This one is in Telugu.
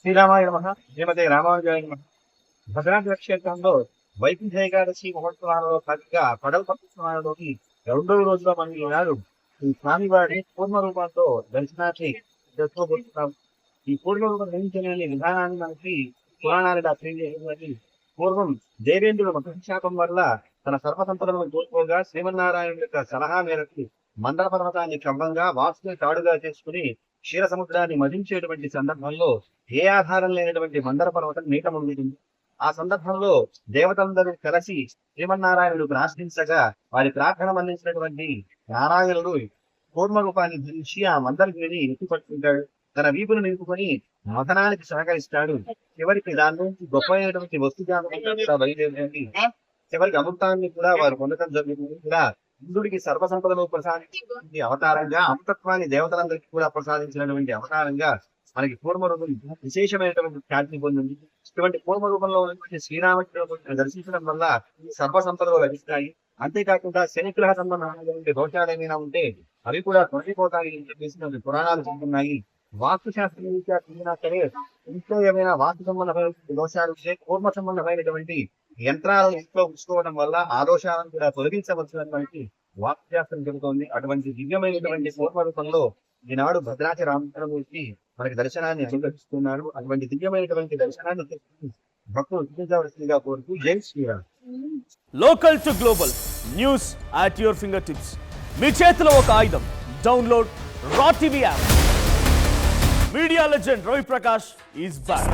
శ్రీరామాయ నమః. శ్రీమతే రామానుజాయ నమః. భద్రాద్రి క్షేత్రంలో వైకుంఠ ఏకాదశి మహోత్సవాలలో భాగంగా పడవ పట్టుకోవడంలోకి రెండవ రోజులో మనం ఈనాడు ఈ స్వామివారి పూర్ణ రూపంతో దర్శనాన్ని చేసుకోబోతున్నాం. ఈ పూర్ణ రూపం ధరించలేని విధానాన్ని మనకి పురాణాలు తెలియజేసినటువంటి పూర్వం దేవేంద్రుడు మతశాపం వల్ల తన సర్వసంపదలను కోల్పోగా శ్రీమన్నారాయణ యొక్క సలహా మేరకు మందర పర్వతాన్ని క్రమంగా వాసుని తాడుగా చేసుకుని క్షీర సముద్రాన్ని మదించేటువంటి సందర్భంలో ఏ ఆధారం లేనటువంటి మందర పర్వతం నీట మునిగింది. ఆ సందర్భంలో దేవతలందరూ కలిసి శ్రీమన్నారాయణుడు ప్రార్థించగా వారి ప్రార్థన మన్నించినటువంటి నారాయణుడు కూర్మ రూపాన్ని ధరించి ఆ మందరగిరిని ఎత్తిపట్టుకుంటాడు. తన వీపును నిలుపుకొని మథనానికి సహకరిస్తాడు. చివరికి దాని నుంచి గొప్పైనటువంటి వస్తుజాతం కూడా బయలుదేరి చివరికి అమృతాన్ని కూడా వారు పొందడం జరుగుతుంది. కూడా ఇంద్రుడికి సర్వసంపదను ప్రసాదించినటువంటి అవతారంగా అమృతత్వాన్ని దేవతలందరికీ కూడా ప్రసాదించినటువంటి అవతారంగా మనకి పూర్వ రూపం విశేషమైనటువంటి ఖ్యాతిని పొందింది. ఇటువంటి పూర్వ రూపంలో ఉన్నటువంటి శ్రీరామచంద్రుడిని దర్శించడం వల్ల సర్వసంపదలు లభిస్తాయి. అంతేకాకుండా శనిగ్రహ సంబంధమైనటువంటి దోషాలు ఏమైనా ఉంటే అవి కూడా తొలగిపోతాయి చెప్పేసి పురాణాలు చెబుతున్నాయి. వాస్తు శాస్త్రం రీత్యా సరే ఇంట్లో ఏమైనా వాస్తు సంబంధమైన దోషాలు ఉంటే పూర్వ సంబంధమైనటువంటి యంత్రాలను ఇంట్లో ఉంచుకోవడం వల్ల ఆ దోషాలను కూడా తొలగించవలసినటువంటి వాస్తు శాస్త్రం చెబుతోంది. అటువంటి దివ్యమైనటువంటి పూర్వ రూపంలో ఈనాడు భద్రాచల రామచంద్రమూర్తి మనకి దర్శనాన్ని అనుగ్రహిస్తున్నారు. అటువంటి దివ్యమైనటువంటి దర్శనాన్ని భక్తులు చూపించవలసిందిగా కోరుతూ జై Shriram. Local to global news at your finger tips. మీ చేతిలో ఒక ఆయుధం. Download Raw TV app. Media legend Ravi Prakash is back.